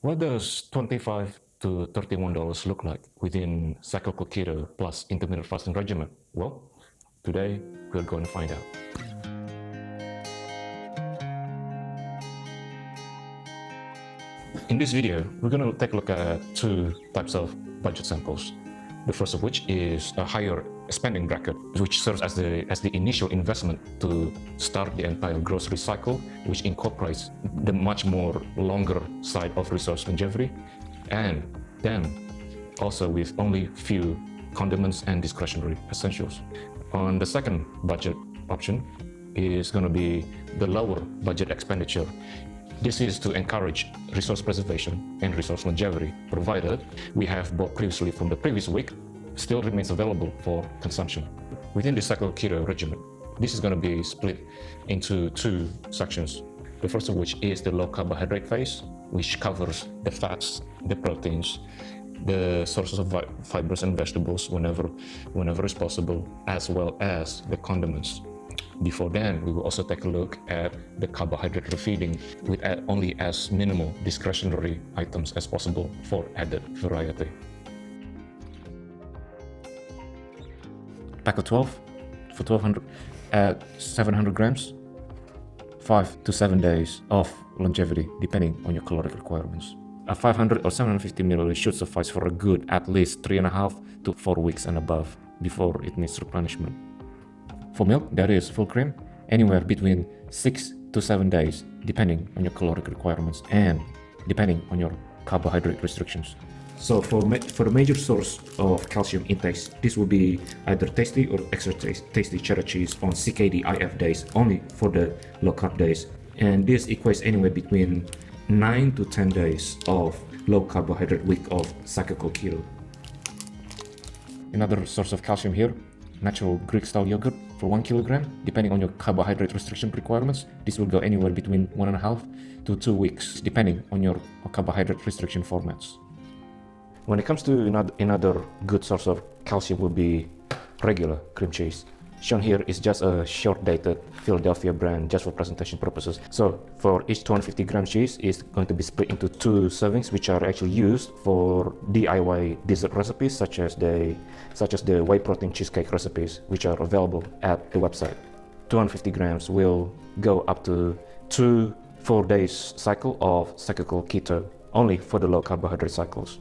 What does $25 to $31 look like within cyclical keto plus intermittent fasting regimen? Well, today we're going to find out. In this video, we're going to take a look at two types of budget samples. The first of which is a higher spending bracket, which serves as the initial investment to start the entire grocery cycle, which incorporates the much more longer side of resource longevity, and then also with only few condiments and discretionary essentials. On the second budget option is going to be the lower budget expenditure. This is to encourage resource preservation and resource longevity, provided we have bought previously from the previous week still remains available for consumption. Within the cyclical keto regimen, this is going to be split into two sections. The first of which is the low carbohydrate phase, which covers the fats, the proteins, the sources of fibers and vegetables whenever is possible, as well as the condiments. Before then, we will also take a look at the carbohydrate refeeding with only as minimal discretionary items as possible for added variety. Pack of 12 for 1200 at 700 grams, 5 to 7 days of longevity depending on your caloric requirements. A 500 or 750 milliliters should suffice for a good at least 3.5 to 4 weeks and above before it needs replenishment. For milk, that is full cream, anywhere between 6 to 7 days depending on your caloric requirements and depending on your carbohydrate restrictions. So for the major source of calcium intakes, this will be either tasty or extra tasty cheddar cheese on CKD IF days, only for the low carb days. And this equates anywhere between 9 to 10 days of low carbohydrate week of cyclical keto. Another source of calcium here, natural Greek style yogurt for 1 kilogram. Depending on your carbohydrate restriction requirements, this will go anywhere between 1.5 to 2 weeks, depending on your carbohydrate restriction formats. When it comes to another good source of calcium will be regular cream cheese. Shown here is just a short-dated Philadelphia brand just for presentation purposes. So for each 250 gram cheese is going to be split into 2 servings, which are actually used for DIY dessert recipes such as the whey protein cheesecake recipes, which are available at the website. 250 grams will go up to 2 4 days cycle of cyclical keto, only for the low carbohydrate cycles.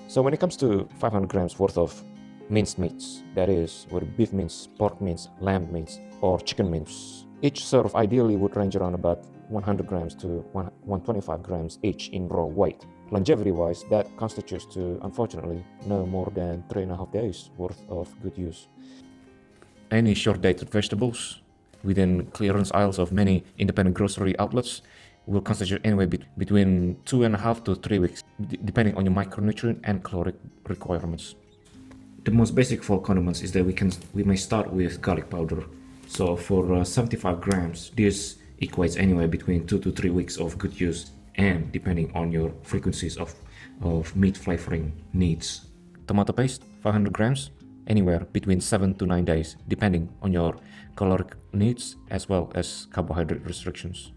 So when it comes to 500 grams worth of minced meats, that is, whether beef mince, pork mince, lamb mince, or chicken mince, each serve ideally would range around about 100 grams to 125 grams each in raw weight. Longevity-wise, that constitutes to, unfortunately, no more than 3.5 days worth of good use. Any short-dated vegetables within clearance aisles of many independent grocery outlets will constitute anywhere between 2.5 to 3 weeks, depending on your micronutrient and caloric requirements. The most basic for condiments is that we may start with garlic powder. So for 75 grams, this equates anywhere between 2 to 3 weeks of good use, and depending on your frequencies of meat flavoring needs. Tomato paste, 500 grams, anywhere between 7 to 9 days, depending on your caloric needs as well as carbohydrate restrictions.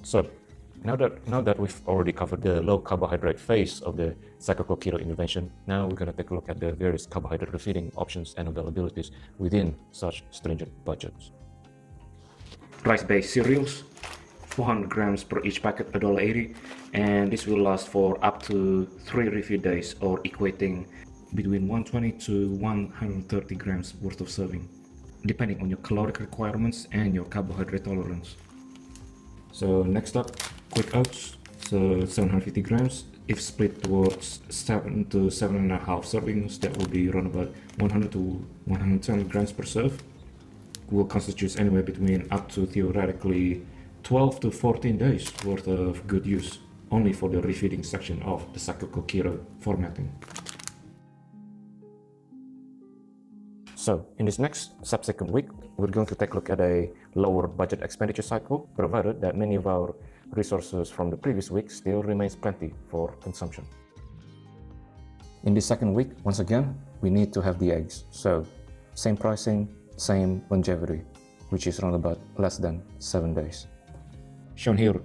So now that we've already covered the low carbohydrate phase of the cyclical keto intervention, now we're going to take a look at the various carbohydrate refeeding options and availabilities within such stringent budgets. Rice-based cereals, 400 grams per each packet, $1.80, and this will last for up to 3 refeed days, or equating between 120 to 130 grams worth of serving, depending on your caloric requirements and your carbohydrate tolerance. So next up, quick oats, so 750 grams. If split towards 7 to 7.5 servings, that will be around about 100 to 120 grams per serve. Will constitute anywhere between up to theoretically 12 to 14 days worth of good use, only for the refeeding section of the cyclical keto formatting. So in this next subsequent week, we're going to take a look at a lower budget expenditure cycle, provided that many of our resources from the previous week still remains plenty for consumption. In this second week, once again, we need to have the eggs. So same pricing, same longevity, which is around about less than 7 days. Shown here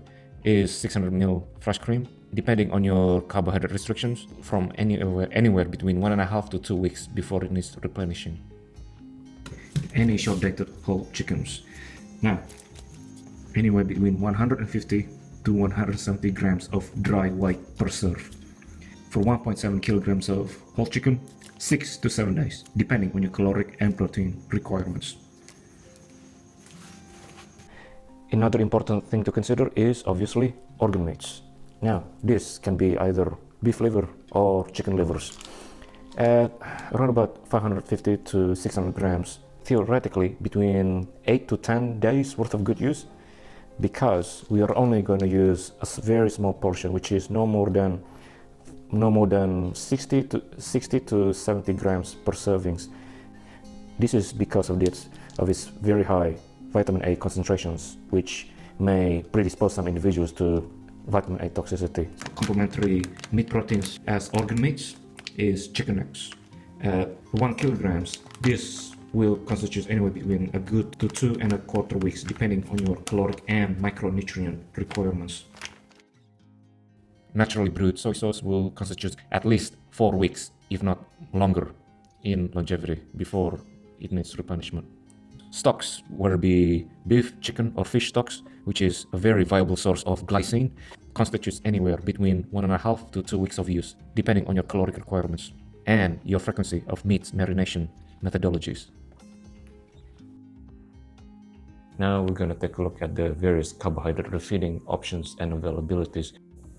is 600 ml fresh cream, depending on your carbohydrate restrictions, from anywhere between 1.5 to 2 weeks before it needs replenishing. Any short dated whole chickens. Now, anywhere between 150 to 170 grams of dry white per serve. For 1.7 kilograms of whole chicken, 6 to 7 days, depending on your caloric and protein requirements. Another important thing to consider is obviously organ meats. Now, this can be either beef liver or chicken livers. At around about 550 to 600 grams, theoretically between 8 to 10 days worth of good use, because we are only going to use a very small portion, which is no more than 60 to 70 grams per servings. This is because of its very high vitamin A concentrations, which may predispose some individuals to vitamin A toxicity. Complementary meat proteins as organ meats is chicken necks. At 1 kilograms, this will constitute anywhere between a good to 2.25 weeks, depending on your caloric and micronutrient requirements. Naturally brewed soy sauce will constitute at least 4 weeks, if not longer, in longevity before it needs replenishment. Stocks, whether it be beef, chicken, or fish stocks, which is a very viable source of glycine, constitutes anywhere between 1.5 to 2 weeks of use, depending on your caloric requirements and your frequency of meat marination methodologies. Now we're going to take a look at the various carbohydrate refeeding options and availabilities.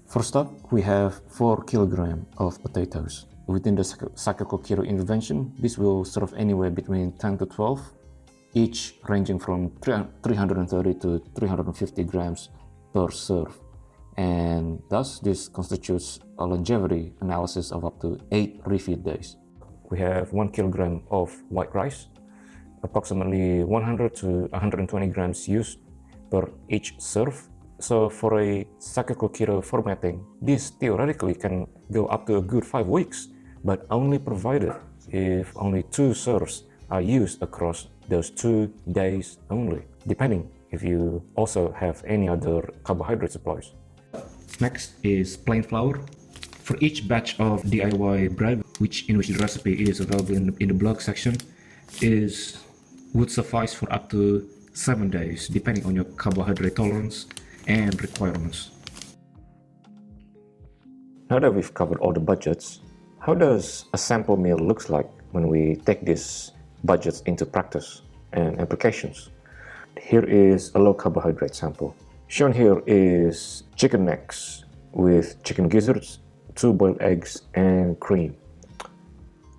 For stock, we have 4 kg of potatoes. Within the cyclical keto intervention, this will serve anywhere between 10 to 12, each ranging from 330 to 350 grams per serve. And thus, this constitutes a longevity analysis of up to 8 refeed days. We have 1 kilogram of white rice, approximately 100 to 120 grams used per each serve. So for a cyclical keto formatting, this theoretically can go up to a good 5 weeks, but only provided if only 2 serves are used across those 2 days only, depending if you also have any other carbohydrate supplies. Next is plain flour. For each batch of DIY bread, in which the recipe is available in the blog section, would suffice for up to 7 days, depending on your carbohydrate tolerance and requirements. Now that we've covered all the budgets, how does a sample meal looks like when we take these budgets into practice and applications? Here is a low carbohydrate sample. Shown here is chicken necks with chicken gizzards, 2 boiled eggs, and cream.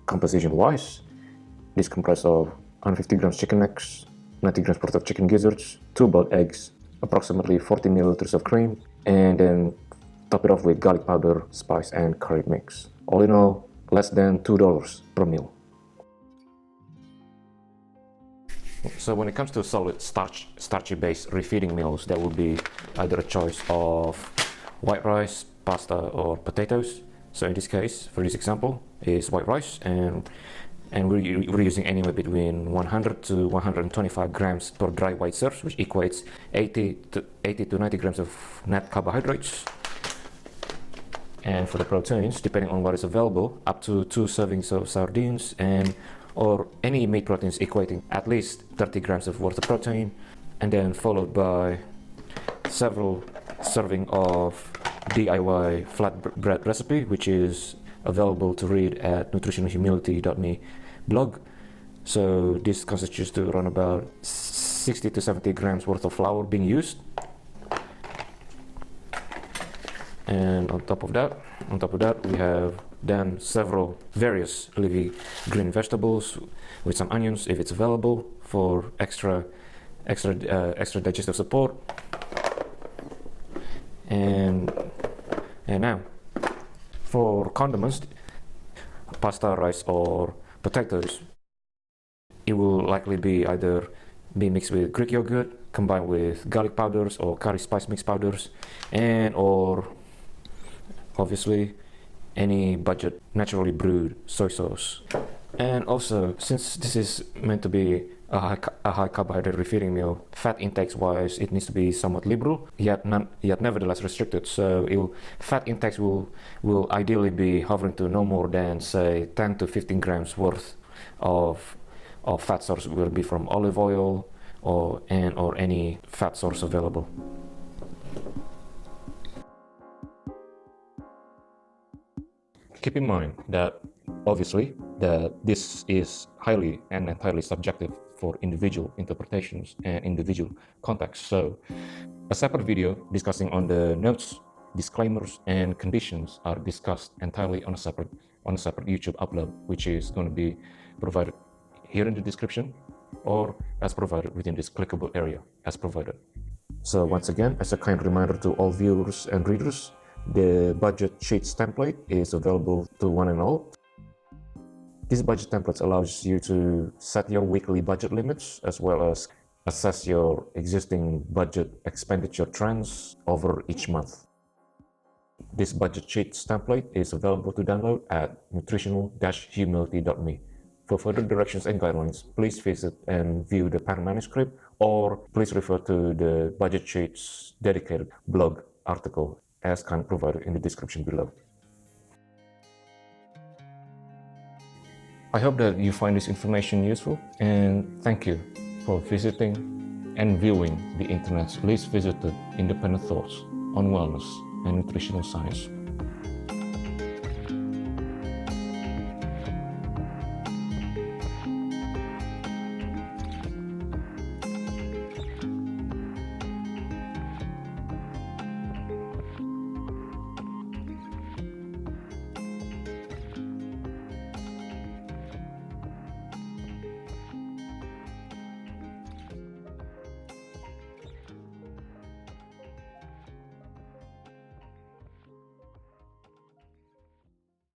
Composition wise, this comprises of 150 grams chicken necks, 90 grams worth of chicken gizzards, 2 boiled eggs, approximately 40 milliliters of cream, and then top it off with garlic powder, spice, and curry mix. All in all, less than $2 per meal. So when it comes to solid starchy-based refeeding meals, that would be either a choice of white rice, pasta, or potatoes. So in this case, for this example, is white rice, and we're using anywhere between 100 to 125 grams per dry white serve, which equates 80 to 90 grams of net carbohydrates. And for the proteins, depending on what is available, up to 2 servings of sardines or any meat proteins equating at least 30 grams of worth of protein, and then followed by several serving of DIY flatbread recipe, which is available to read at nutritionalhumility.me blog. So this constitutes to around about 60 to 70 grams worth of flour being used. And on top of that, we have then several various leafy green vegetables with some onions if it's available for extra digestive support. And now for condiments, pasta, rice, or potatoes, it will likely be either be mixed with Greek yogurt combined with garlic powders or curry spice mix powders, and or obviously any budget naturally brewed soy sauce. And also, since this is meant to be a high carbohydrate refeeding meal. Fat intakes wise, it needs to be somewhat liberal, yet nevertheless restricted. So fat intakes will ideally be hovering to no more than say 10 to 15 grams worth of fat source, will be from olive oil or any fat source available. Keep in mind that obviously that this is highly and entirely subjective for individual interpretations and individual contexts. So a separate video discussing on the notes, disclaimers, and conditions are discussed entirely on a separate YouTube upload, which is going to be provided here in the description or as provided within this clickable area as provided. So once again, as a kind reminder to all viewers and readers, the budget sheets template is available to one and all. This budget template allows you to set your weekly budget limits as well as assess your existing budget expenditure trends over each month. This budget sheets template is available to download at nutritional-humility.me. For further directions and guidelines, please visit and view the pen manuscript, or please refer to the budget sheets dedicated blog article as kind provided in the description below. I hope that you find this information useful, and thank you for visiting and viewing the internet's least visited independent thoughts on wellness and nutritional science.